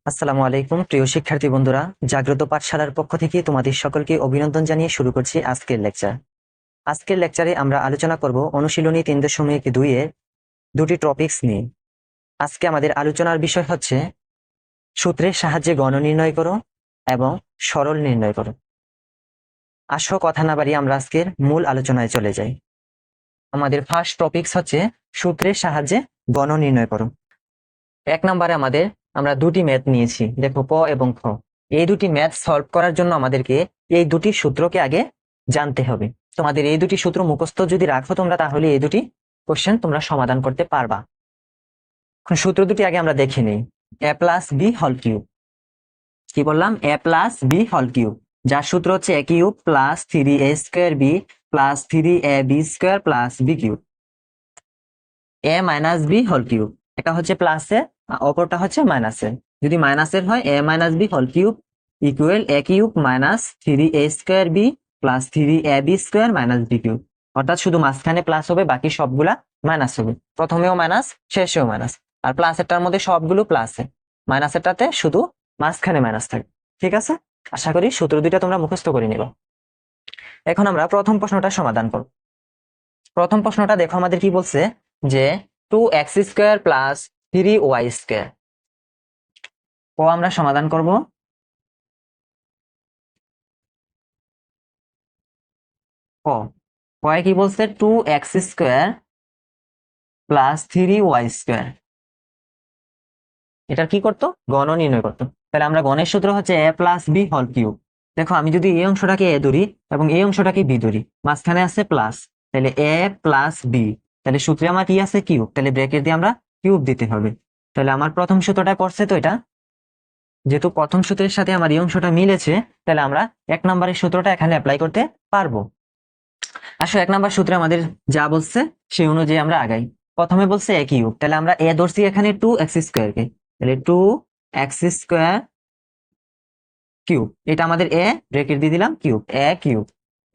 আসসালামু আলাইকুম প্রিয় শিক্ষার্থী বন্ধুরা, জাগ্রত পাঠশালার পক্ষ থেকে তোমাদের সকলকে অভিনন্দন জানিয়ে শুরু করছি আজকের লেকচার। আজকের লেকচারে আমরা আলোচনা করব অনুশীলনী 3.2 এর দুটি টপিকস নিয়ে। আজকে আমাদের আলোচনার বিষয় হচ্ছে সূত্রের সাহায্যে গণ নির্ণয় করো এবং সরল নির্ণয় করো। আসো কথা না বাড়িয়ে আমরা আজকের মূল আলোচনায় চলে যাই। আমাদের ফার্স্ট টপিকস হচ্ছে সূত্রের সাহায্যে গণ নির্ণয় করো। 1 নম্বরে আমরা দুটি ম্যাথ নিয়েছি, দেখো ক এবং খ। এই দুটি ম্যাথ সলভ করার জন্য আমাদেরকে এই দুটি সূত্রকে আগে জানতে হবে। তোমাদের এই দুটি সূত্র মুখস্থ যদি রাখো তোমরা, তাহলে এই দুটি কোশ্চেন তোমরা সমাধান করতে পারবা। এখন সূত্র দুটি আগে আমরা দেখে নিই। a plus B whole cube. কি বললাম? a plus B whole cube, যার সূত্র হচ্ছে a cube plus 3a square B plus 3ab square plus B cube. a minus B whole cube, এটা হচ্ছে প্লাসের, অপরটা হচ্ছে মাইনাসের। যদি মাইনাসের হয় a minus B whole cube equal a cube minus 3a square B plus 3ab square minus B cube. অর্থাৎ শুধু মাঝখানে প্লাস হবে, বাকি সবগুলা মাইনাস হবে। প্রথমেও মাইনাস, শেষেও মাইনাস। আর প্লাসেরটার মধ্যে সবগুলো প্লাসে, মাইনাসেরটাতে শুধু মাঝখানে মাইনাস থাকে। ঠিক আছে, আশা করি সূত্র দুইটা তোমরা মুখস্থ করে নিবা। এখন আমরা প্রথম প্রশ্নটা সমাধান করব। প্রথম প্রশ্নটা দেখো, আমাদের কি বলছে যে 2x square plus 3y square. ও আমরা সমাধান করব। কয় কি বলছে? 2x square plus 3y square. এটা কি করতো? গণ নির্ণয় করতো। তাহলে আমরা গণের সূত্র হচ্ছে a plus B whole cube. দেখো, আমি যদি এই অংশটাকে a ধরি এবং এই অংশটাকে b ধরি, মাঝখানে আছে প্লাস, তাহলে a প্লাস বি। তাহলে সূত্রে আমার কি আছে? কিউব। তাহলে ব্র্যাকেট দিয়ে আমরা কিউব দিতে হবে। তাহলে আমার প্রথম সূত্রটা পড়ছে তো এটা, যেহেতু প্রথম সূত্রের সাথে আমার এই অংশটা মিলেছে, তাহলে আমরা 1 নম্বরের সূত্রটা এখানে অ্যাপ্লাই করতে পারবো। আসো 1 নম্বর সূত্রে আমাদের যা বলছে সেই অনুযায়ী আমরা আগাই। প্রথমে বলছে a কিউব, তাহলে আমরা a ধরছি এখানে 2x স্কোয়ার কে, তাহলে 2x স্কোয়ার কিউব, এটা আমাদের a, ব্রেকেট দিয়ে দিলাম cube, a cube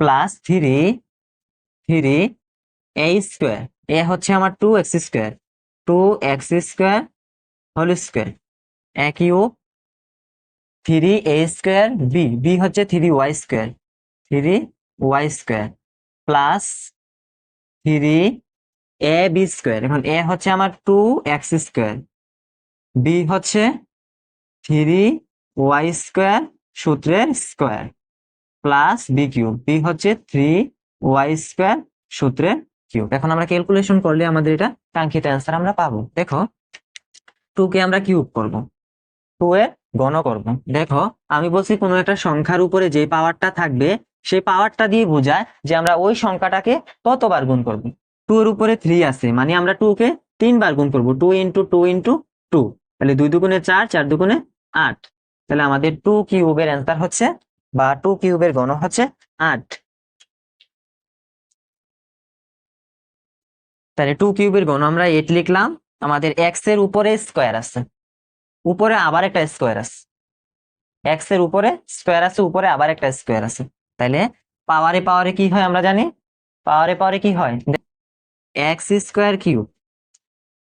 plus 3a square. a হচ্ছে আমার 2x square, 2x square whole square, a cube 3a square B, B হচ্ছে 3y square, 3y square plus 3ab square. এখন a হচ্ছে আমার 2x স্কোয়ার, বি হচ্ছে 3y square সূত্রের square plus B cube, B হচ্ছে 3y square সূত্রের cube. এখন আমরা ক্যালকুলেশন করলে আমাদের এটা কাঙ্ক্ষিত অ্যান্সার আমরা পাবো। দেখো, 2 কে আমরা কিউব করব, 2 এর গণ করব। দেখো, আমি বলছি কোনো একটা সংখ্যার উপরে যে পাওয়ারটা থাকবে সেই পাওয়ারটা দিয়ে বোঝায় যে আমরা ওই সংখ্যাটাকে কতবার গুণ করব। 2 এর উপরে 3 আছে, মানে আমরা 2 কে 3 বার গুণ করব, 2 ইন্টু 2 ইন্টু 2। তাহলে 2 দুগুণে 4, 4 দুগুণে 8। তাহলে আমাদের 2 কিউবের অ্যান্সার হচ্ছে, বা 2 কিউবের ঘন হচ্ছে 8। তাহলে 2 কিউবের ঘন আমরা 8 লিখলাম। আমাদের x এর উপরে স্কোয়ার আছে, উপরে আবার একটা স্কোয়ার আছে, x এর উপরে স্কোয়ার আছে, উপরে আবার একটা স্কোয়ার আছে। তাহলে পাওয়ারে পাওয়ারে কি হয় আমরা জানি, পাওয়ারে পাওয়ারে কি হয়? এক্স স্কোয়ার কিউব,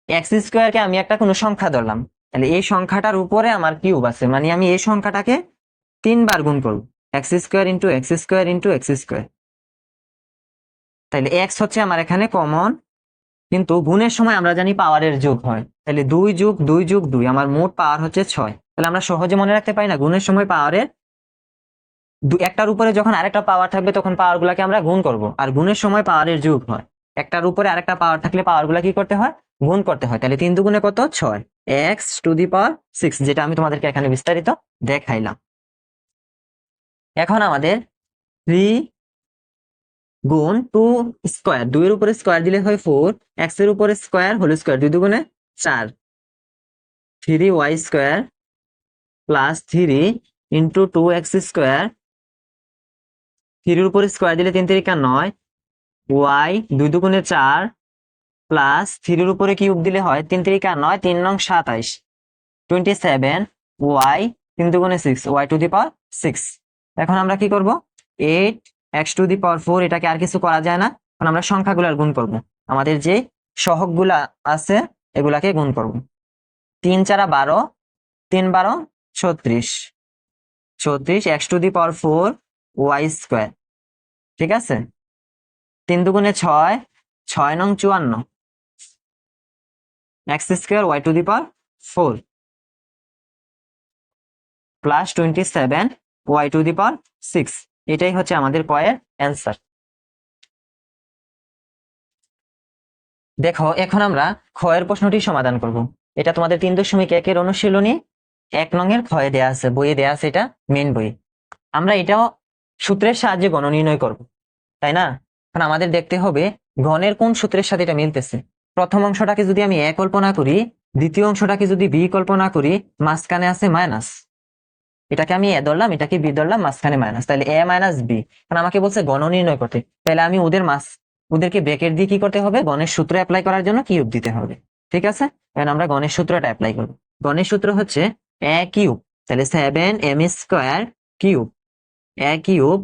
এক্স স্কোয়ারকে আমি একটা কোনো সংখ্যা ধরলাম, তাহলে এই সংখ্যাটার উপরে আমার কিউব আছে, মানে আমি এই সংখ্যাটাকে 3 বার গুণ করব, x square into x square into x square. তাহলে এক্স হচ্ছে আমার এখানে কমন, কিন্তু গুণের সময় আমরা জানি পাওয়ারের যোগ হয়, তাহলে 2 যোগ 2 যোগ 2, আমার মোট পাওয়ার হচ্ছে 6। তাহলে আমরা সহজে মনে রাখতে পারি না, গুণের সময় পাওয়ারের একটার উপরে যখন আরেকটা পাওয়ার থাকবে তখন পাওয়ার গুলাকে আমরা গুণ করব, আর গুণের সময় পাওয়ারের যোগ হয়। একটার উপরে আরেকটা পাওয়ার থাকলে পাওয়ার গুলা কি করতে হয়? গুণ করতে হয়। তাহলে 3 দুগুণে কত? 6, এক্স টু দি পাওয়ার 6, যেটা আমি তোমাদেরকে এখানে বিস্তারিত দেখাইলাম। এখন আমাদের 3 গুণ 2 স্কোয়ার, 2 এর উপরে স্কোয়ার দিলে হয় 4, এক্স এর উপরে স্কোয়ার হোল স্কোয়ার, 2 দুগুণে 4, 3y square plus 3 into 2x square, 3 এর উপরে স্কোয়ার দিলে 3 3 9, ওয়াই 2 দুগুণে 4 প্লাস 3 এর উপরে কিউব দিলে হয় 3 3 9, 3 9 27, 27, ওয়াই 3 দুগুণে 6, ওয়াই টু দি পাওয়ার 6। এখন আমরা কি করব? 8 x টু দি পাওয়ার 4, এটাকে আর কিছু করা যায় না, এখন আমরা সংখ্যাগুলোর গুণ করব, আমাদের যে সহগগুলা আছে এগুলাকে গুণ করব। 3 4 12, 3 × 12 36, 36 x⁴ y স্কোয়ার, ঠিক আছে। 3 × 2 = 6, 6 × 9 = 54, x² y⁴ প্লাস 27 y⁶। এটাই হচ্ছে আমাদের কয়ের অ্যান্সার। দেখো এখন আমরা ক্ষয়ের প্রশ্নটি সমাধান করব। এটা তোমাদের 3.1 এর অনুশীলনী 1 নং এর ক্ষয়ে দেয়া আছে, বইয়ে দেয়া আছে, এটা মেন বই। আমরা এটাও সূত্রের সাহায্যে গণ নির্ণয় করব, তাই না? এখন আমাদের দেখতে হবে গণের কোন সূত্রের সাথে এটা মিলতেছে। প্রথম অংশটাকে যদি আমি এ কল্পনা করি, দ্বিতীয় অংশটাকে যদি বি কল্পনা করি, মাঝখানে আছে মাইনাস, এটাকে আমি এ ধরলাম, এটাকে বি ধরলাম, মাঝখানে মাইনাস, তাহলে এ মাইনাস বি। কারণ আমাকে বলছে গণ নির্ণয় করতে, তাহলে আমি ওদেরকে ব্র্যাকেট দিয়ে কি করতে হবে, গণের সূত্র অ্যাপ্লাই করার জন্য কিউব দিতে হবে, ঠিক আছে। এখন আমরা গণের সূত্রটা অ্যাপ্লাই করব। গণের সূত্র হচ্ছে এ কিউব, তাহলে 7m² cube, a cube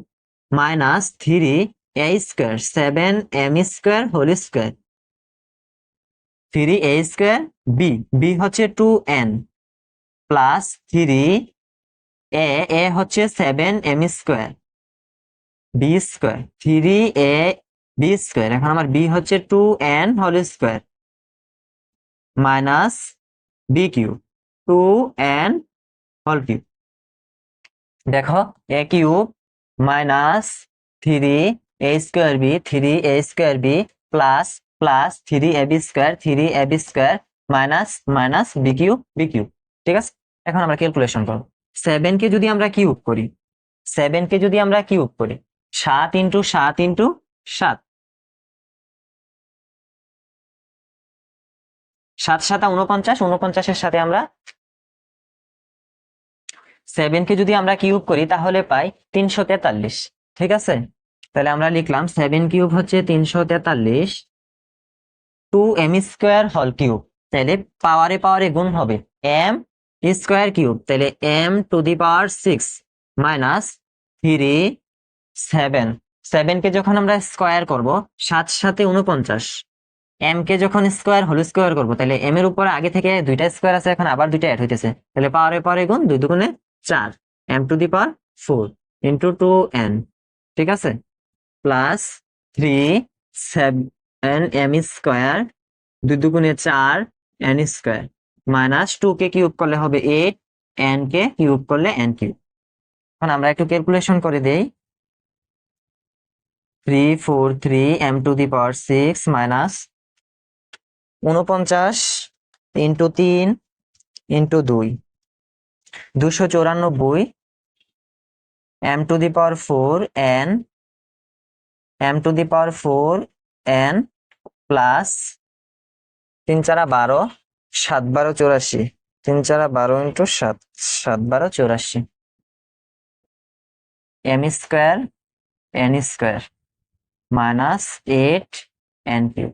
minus 3a², 7m² whole square, 3a² b, B হচ্ছে 2n প্লাস 3 এ হচ্ছে 7m², বি স্কোয়ার, 3ab²। এখন আমার বি হচ্ছে 2n whole square minus B cube, 2n whole cube. দেখো a cube minus 3a² b, 3a² b plus 3ab² 3ab² minus minus B cube b cube, ঠিক আছে। এখন আমরা calculation করব। 7 কে যদি আমরা কিউব করি, 7 কে যদি আমরা কিউব করি, 7 × 7 × 7, 7 × 7 = 49, 49-এর সাথে আমরা 7 কে যদি আমরা কিউব করি তাহলে পাই 343, ঠিক আছে। তাহলে আমরা লিখলাম 7 কিউব হচ্ছে 343, 2m² হোল কিউব, তাহলে পাওয়ারে পাওয়ারে গুণ হবে m² কিউব, তাহলে m⁶ মাইনাস 3 7 কে যখন আমরা স্কোয়ার করব, 7 × 7 = 49, m কে যখন হোল স্কোয়ার করবো, তাহলে m এর উপরে আগে থেকে দুইটা স্কোয়ার আছে, এখন আবার দুইটা অ্যাড হইতেছে, তাহলে পাওয়ারে পাওয়ারে গুণ, 2 × 2 = 4, m⁴ ইন্টু 2n, ঠিক আছে, প্লাস 3 7m², 2 × 2 = 4 n² মাইনাস 2 কে কিউব করলে হবে 8, n কে কিউব করলে n³। এখন আমরা একটু ক্যালকুলেশন করে দেই। 343m⁶ minus 49 × 3 × 2, 294 m⁴n, m⁴n plus 3 × 4 = 12, 7 × 12 = 84, 3 × 4 = 12 × 7, 7 × 12 = 84, m² n² minus 8 n³।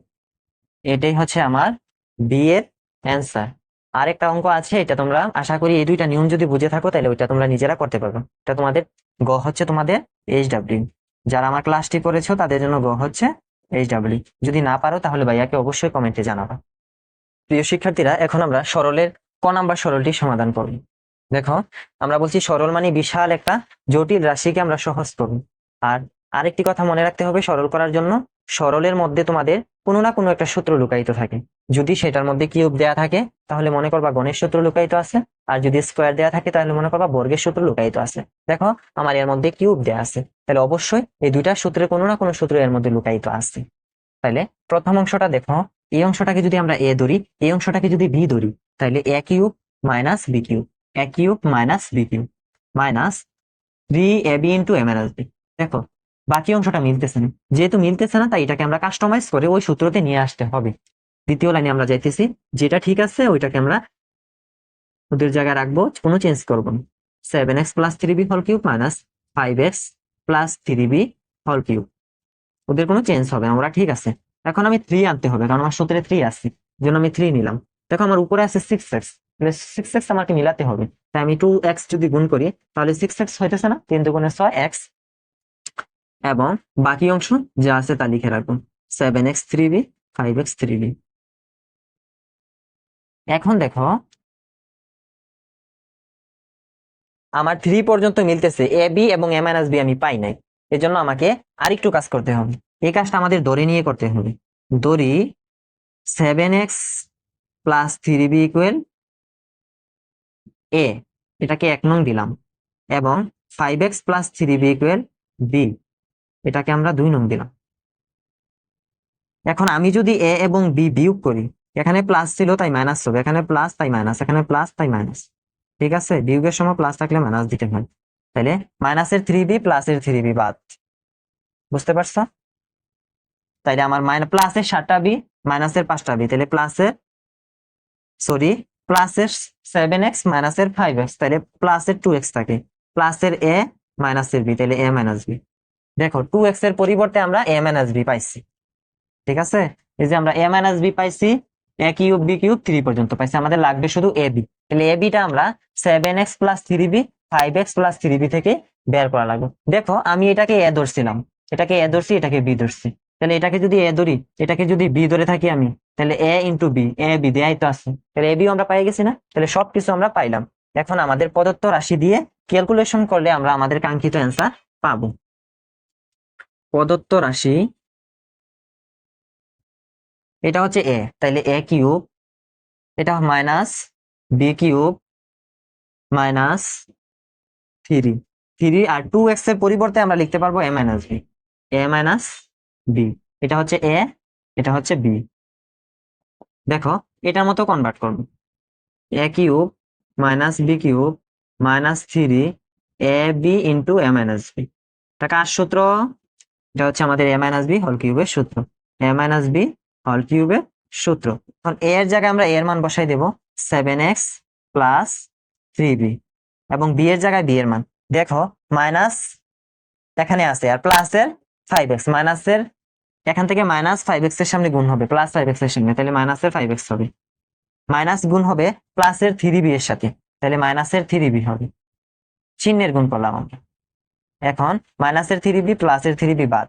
এটাই হচ্ছে আমার বি এর অ্যান্সার। আরেকটা অঙ্ক আছে, এটা তোমরা আশা করি এই দুইটা নিয়ম যদি বুঝে থাকো তাহলে ওইটা তোমরা নিজেরা করতে পারবে। এটা তোমাদের গ হচ্ছে তোমাদের HW, যারা আমার ক্লাসটি করেছো তাদের জন্য গ হচ্ছে HW। যদি না পারো তাহলে ভাইয়াকে অবশ্যই কমেন্টে জানাবা। প্রিয় শিক্ষার্থীরা, এখন আমরা সরলের ক নাম্বার সরলটি সমাধান করব। দেখো আমরা বলছি সরল মানে বিশাল একটা জটিল রাশিকে আমরা সহজ করব। আর আরেকটি কথা মনে রাখতে হবে, সরল করার জন্য সরলের মধ্যে তোমাদের কোনো না কোনো একটা সূত্র লুকায়িত থাকে। যদি সেটার মধ্যে কিউব দেয়া থাকে তাহলে মনে করবা গণের সূত্র লুকায়িত আছে, আর যদি স্কোয়ার দেয়া থাকে তাহলে মনে করবা বর্গের সূত্র লুকায়িত আছে। দেখো আমার এর মধ্যে কিউব দেয়া আছে, তাহলে অবশ্যই এই দুইটা সূত্রের কোনো না কোনো সূত্র এর মধ্যে লুকায়িত আছে। তাহলে প্রথম অংশটা দেখো, এই অংশটাকে যদি আমরা এ ধরি, এই অংশটাকে যদি বি ধরি, তাহলে a cube minus B cube, a cube minus B cube minus 3ab × m−b। দেখো বাকি অংশটা মিলতেছে না, যেহেতু মিলতেছে না তাই এটাকে আমরা কাস্টমাইজ করে ওই সূত্রতে নিয়ে আসতে হবে। দ্বিতীয় লাইনে আমরা যাইতেছি, যেটা ঠিক আছে ওইটাকে আমরা ওদের জায়গায় রাখবো, কোনো চেঞ্জ করবো না। 7x + 3b whole cube minus 5x + 3b whole cube, ওদের কোনো চেঞ্জ হবে না, ওরা ঠিক আছে। এখন আমি 3 আনতে হবে, কারণ আমার সূত্রে 3 আছে, জন্য আমি 3 নিলাম। দেখো আমার উপরে আছে 6x, 6x আমাকে মিলাতে হবে, তাই আমি 2x যদি গুণ করি তাহলে 6x হইতেছে না, 3 × 2 = 6x, এবং বাকি অংশ যা আছে তা লিখে রাখবো, 7x 3b 5x 3b। এখন দেখো আমার 3 পর্যন্ত মিলতেছে, এ বি এবং এ মাইনাস বি আমি পাই নাই, এজন্য আমাকে আরেকটু কাজ করতে হবে। এই কাজটা আমাদের দড়ি নিয়ে করতে হবে। দড়ি 7x প্লাস 3b ইকুয়াল এ, এটাকে 1 নং দিলাম, এবং 5x plus 3b equal B, এটাকে আমরা 2 নং দিলাম। এখন আমি যদি এ এবং বি বিয়োগ করি, এখানে প্লাস ছিল তাই মাইনাস হবে, এখানে প্লাস তাই মাইনাস, এখানে প্লাস তাই মাইনাস, ঠিক আছে? বিয়োগের সময় প্লাস থাকলে মাইনাস দিতে হয়, তাহলে মাইনাসের 3b প্লাসের 3b বাদ, বুঝতে পারছো? তাইলে আমার প্লাসের 7টা বি মাইনাসের 5টা বি, তাহলে প্লাসের 7x মাইনাসের 5x, তাহলে প্লাসের 2x থাকে, প্লাসের এ মাইনাসের বি, তাহলে এ মাইনাস বি। দেখো 2x এর পরিবর্তে আমরা এ মাইনাস বি পাইছি, ঠিক আছে? এই যে আমরা এ মাইনাস বি পাইছি, এ কিউব বি কিউব 3 পর্যন্ত পাইছি, আমাদের লাগবে শুধু এ বি। তাহলে এ বিটা আমরা 7x plus 3b 5x plus 3b থেকে বের করা লাগবে। দেখো আমি এটাকে এ ধরছিলাম, এটাকে এ ধরছি, এটাকে বি ধরছি, তাহলে এটাকে যদি এ ধরি, এটাকে যদি বি ধরে থাকি আমি, তাহলে এ ইন্টু বি, এ বি দেয়াই তো আছে, তাহলে এ বিও আমরা পাই গেছি না? তাহলে সবকিছু আমরা পাইলাম। এখন আমাদের প্রদত্ত রাশি দিয়ে ক্যালকুলেশন করলে আমরা আমাদের কাঙ্ক্ষিত অ্যান্সার পাবো। প্রদত্ত রাশি, এটা হচ্ছে এ, তাইলে এ কিউব, এটা মাইনাস বি কিউব মাইনাস 3 আর 2x এর পরিবর্তে আমরা লিখতে পারবো এ মাইনাস বি, এ মাইনাস বি, এটা হচ্ছে এ, এটা হচ্ছে বি। দেখো এটার মতো কনভার্ট করবো, a cube minus B cube minus 3 a b into a minus b, এটা কার সূত্র? এটা হচ্ছে আমাদের এ মাইনাস বি হোল কিউবের সূত্র, এ মাইনাস বি হোল কিউবের সূত্র। এখন এ এর জায়গায় আমরা এর মান বসাই দেব 7x প্লাস 3b, এবং বি এর জায়গায় বি এর মান, দেখো মাইনাস এখানে আছে আর প্লাসের 5x, মাইনাসের এখান থেকে মাইনাস 5x এর সামনে গুণ হবে প্লাস 5x এর সামনে, তাহলে মাইনাসের 5x হবে, মাইনাস গুণ হবে প্লাসের 3b এর সাথে, তাহলে মাইনাসের 3b হবে, চিহ্নের গুণ করলাম আমরা। এখন মাইনাসের 3b প্লাসের 3b বাদ,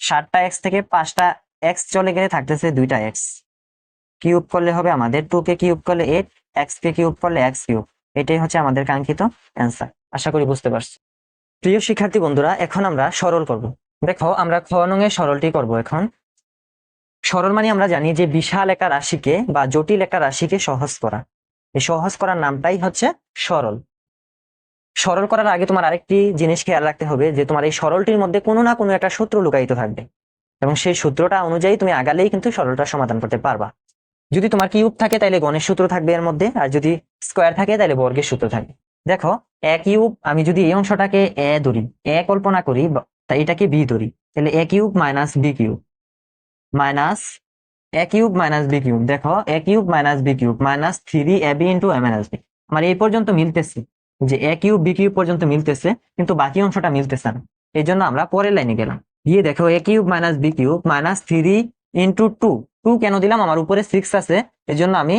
7টা x থেকে 5টা x চলে গেলে থাকতেছে 2টা x, কিউব করলে হবে আমাদের 2 কে কিউব করলে 8, x কে কিউব করলে x কিউব। এটাই হচ্ছে আমাদের কাঙ্ক্ষিত অ্যান্সার। আশা করি বুঝতে পারছি। প্রিয় শিক্ষার্থী বন্ধুরা, এখন আমরা সরল করব। দেখো আমরা খ নং এর সরলটি করব। এখন সরল মানে আমরা জানি যে বিশাল একটা রাশিকে বা জটিল একটা রাশিকে সহজ করা, এই সহজ করার নামটাই হচ্ছে সরল। সরল করার আগে তোমার আরেকটি জিনিস খেয়াল রাখতে হবে যে তোমার এই সরলটির মধ্যে কোনো না কোনো একটা সূত্র লুকায়িত থাকবে, এবং সেই সূত্রটা অনুযায়ী তুমি আগালেই কিন্তু সরলটা সমাধান করতে পারবা। যদি তোমার কিউব থাকে তাহলে গণের সূত্র থাকবে এর মধ্যে, আর যদি স্কোয়ার থাকে তাহলে বর্গের সূত্র থাকবে। দেখো এ কিউব, আমি যদি এই অংশটাকে এ ধরি, এ কল্পনা করি, তাই এটাকে বি ধরি, তাহলে a cube minus B cube minus a cube minus B cube, দেখো a cube minus B cube minus 3ab into a minus b. আমার এই পর্যন্ত মিলতেছে, যে এ কিউব বি কিউব পর্যন্ত মিলতেছে, কিন্তু বাকি অংশটা মিলতেছে না, এই জন্য আমরা পরের লাইনে গেলাম। গিয়ে দেখো a cube minus B cube minus 3 into 2 কেন দিলাম? আমার উপরে 6 আছে, এই জন্য আমি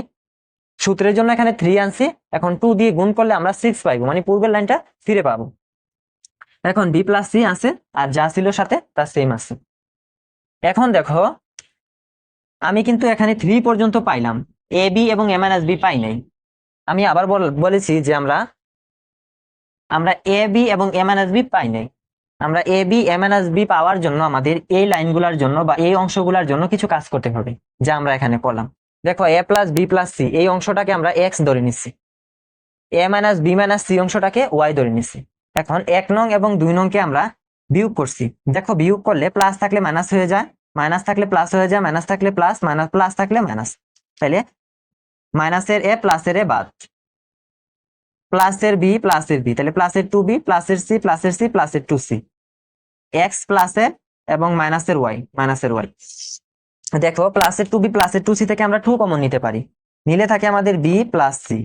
সূত্রের জন্য এখানে 3 আনছি, এখন 2 দিয়ে গুণ করলে আমরা 6 পাইবো, মানে পূর্বের লাইনটা ফিরে পাবো। এখন বি প্লাস সি আছে, আর যা ছিল সাথে তা সেম আছে। এখন দেখো আমি কিন্তু এখানে 3 পর্যন্ত পাইলাম, এ বি এবং এ মাইনাস বি পাই নাই। আমি আবার বলেছি যে আমরা এ বি এবং এ মাইনাস বি পাই নাই। আমরা A B A minus B পাওয়ার জন্য আমাদের এই লাইনগুলোর জন্য বা এই অংশগুলোর জন্য কিছু কাজ করতে হবে, যা আমরা এখানে করলাম। দেখো এ প্লাস বি প্লাস সি এই অংশটাকে আমরা এক্স ধরে নিচ্ছি, এ মাইনাস বি মাইনাস সি অংশটাকে ওয়াই ধরে নিচ্ছি। এখন 1 নং এবং 2 নংকে আমরা বিয়োগ করছি। দেখো বিয়োগ করলে প্লাস থাকলে মাইনাস হয়ে যায়, মাইনাস থাকলে প্লাস হয়ে যায়, মাইনাস থাকলে প্লাস, মাইনাস প্লাস থাকলে মাইনাস, তাহলে মাইনাসের এ প্লাসের এ বাদ, প্লাসের বি প্লাসের বি, তাহলে প্লাসের 2b প্লাসের সি প্লাসের সি প্লাসের 2c, এক্স প্লাসের এবং মাইনাসের ওয়াই মাইনাসের ওয়াই। দেখো প্লাসের 2b প্লাসের 2c থেকে আমরা 2 কমন নিতে পারি, নিলে থাকে আমাদের b plus C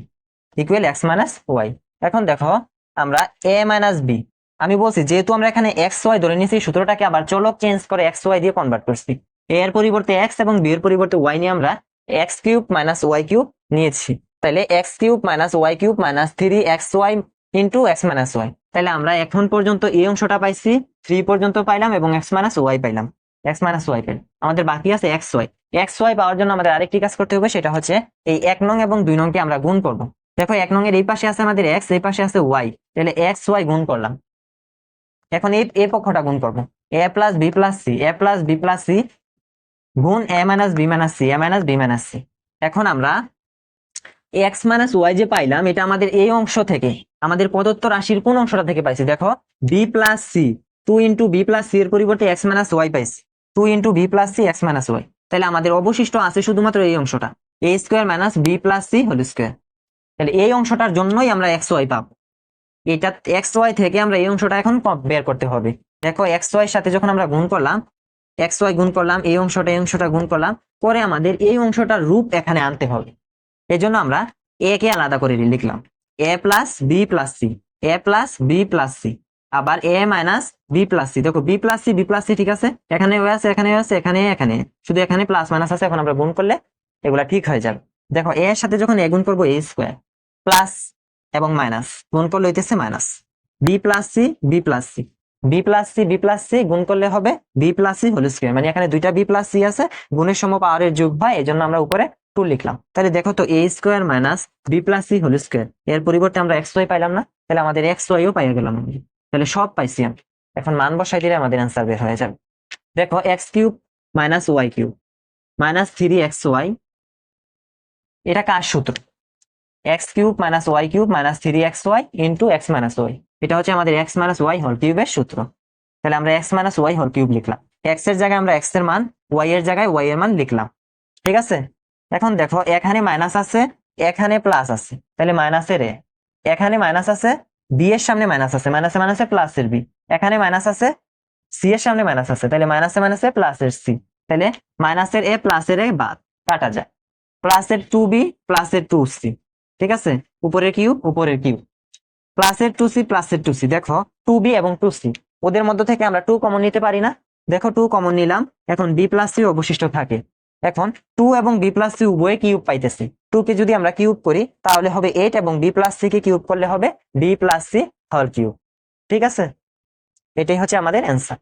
equal X minus Y. এখন দেখো আমরা এ মাইনাস বি, আমি বলছি যেহেতু আমরা এখানে এক্স ওয়াই ধরে নিয়েছি, সূত্রটাকে আবার চলক চেঞ্জ করে এক্স ওয়াই দিয়ে কনভার্ট করছি। এ এর পরিবর্তে এক্স এবং বি এর পরিবর্তে ওয়াই নিয়ে আমরা X cube minus Y cube নিয়েছি, তাহলে X cube minus Y cube minus 3xy into X minus Y. তাহলে আমরা এখন পর্যন্ত এই অংশটা পাইছি, 3 পর্যন্ত পাইলাম এবং এক্স মাইনাস ওয়াই পাইলাম, এক্স মাইনাস ওয়াই পাইলাম। আমাদের বাকি আছে এক্স ওয়াই। এক্স ওয়াই পাওয়ার জন্য আমাদের আরেকটি কাজ করতে হবে, সেটা হচ্ছে এই 1 নং এবং 2 নংকে আমরা গুণ করব। দেখো 1 নং এর এই পাশে আছে আমাদের এক্স, এই পাশে আছে ওয়াই, তাহলে এক্স ওয়াই গুণ করলাম। এখন এই পক্ষটা গুণ করবো, এ plus B plus C, A plus B plus C গুণ এ মাইনাস বি মাইনাস সি, এ মাইনাস বি মাইনাস সি। এখন আমরা এক্স মাইনাস ওয়াই যে পাইলাম, এটা আমাদের এই অংশ থেকে, আমাদের প্রদত্ত রাশির কোন অংশটা থেকে পাইছি? দেখো B plus c, 2 into b plus c এর পরিবর্তে এক্স মাইনাস ওয়াই পাইছি, 2 into b plus c x minus Y. তাহলে আমাদের অবশিষ্ট আছে শুধুমাত্র এই অংশটা, a square minus B plus C whole square. তাহলে এই অংশটার জন্যই আমরা এক্স ওয়াই পাবো। এটা এক্স ওয়াই থেকে আমরা এই অংশটা এখন বের করতে হবে। দেখো এক্স ওয়াই সাথে যখন আমরা গুণ করলাম, এক্স ওয়াই গুণ করলাম, এই অংশটা গুণ করলাম, পরে আমাদের এই অংশটার রূপ এখানে আনতে হবে। এই জন্য আমরা এ কে আলাদা করে লিখলাম, A plus B plus C, A plus B plus C, আবার A minus B plus C. দেখো B plus C, B plus C ঠিক আছে, এখানে আছে, এখানে আছে, এখানে এখানে, শুধু এখানে প্লাস মাইনাস আছে। এখন আমরা গুণ করলে এগুলা ঠিক হয়ে যাবে। দেখো এর সাথে যখন এ গুণ করবো, এ স্কোয়ার প্লাস এবং মাইনাস গুণ করলে হইতেছে minus B plus C, B plus C, B plus C, B plus C গুণ করলে হবে B plus C whole square. মানে এখানে দুইটা বি প্লাস সি আছে, গুণের সময় পাওয়ারের যোগ হয়, এই জন্য আমরা উপরে 2 লিখলাম। তাহলে দেখো তো a square minus B plus C whole square, এর পরিবর্তে আমরা এক্স ওয়াই পাইলাম না? তাহলে আমাদের এক্স ওয়াইও পাইয়া গেলাম। তাহলে সব পাইছি আমি। এখন মান বসাই দিলে আমাদের অ্যান্সার বের হয়ে যাবে। দেখো X cube minus Y cube minus 3xy, এটা কার সূত্র? X cube minus Y cube minus 3xy into X minus Y. এটা হচ্ছে আমাদের এক্স মাইনাস ওয়াই হোল কিউবের সূত্র। তাহলে আমরা X minus Y whole cube লিখলাম, এক্স এর জায়গায় আমরা এক্স এর মান, ওয়াই এর জায়গায় ওয়াই এর মান লিখলাম। ঠিক আছে, এখন দেখো এখানে মাইনাস আছে, এখানে প্লাস আছে, তাহলে মাইনাসের এ, এখানে মাইনাস আছে, বি এর সামনে মাইনাস আছে, মাইনাসে মাইনাসে প্লাসের বি, এখানে মাইনাস আছে, সি এর সামনে মাইনাস আছে, তাহলে মাইনাসে মাইনাসে প্লাসের সি। তাহলে মাইনাসের এ প্লাসের এ বাদ কাটা যায়, প্লাসের 2b প্লাসের 2c। ঠিক আছে, উপরের কিউব উপরের কিউব, প্লাসের 2c প্লাসের 2c। দেখো 2b এবং 2c, ওদের মধ্য থেকে আমরা 2 কমন নিতে পারি না? দেখো 2 কমন নিলাম, এখন b প্লাস c অবশিষ্ট থাকে। এখন 2 এবং b প্লাস c উভয়ে কিউব পাইতেছি, 2 কে যদি আমরা কিউব করি তাহলে হবে 8, এবং b প্লাস c কে কিউব করলে হবে b plus c whole cube. ঠিক আছে, এটাই হচ্ছে আমাদের অ্যান্সার।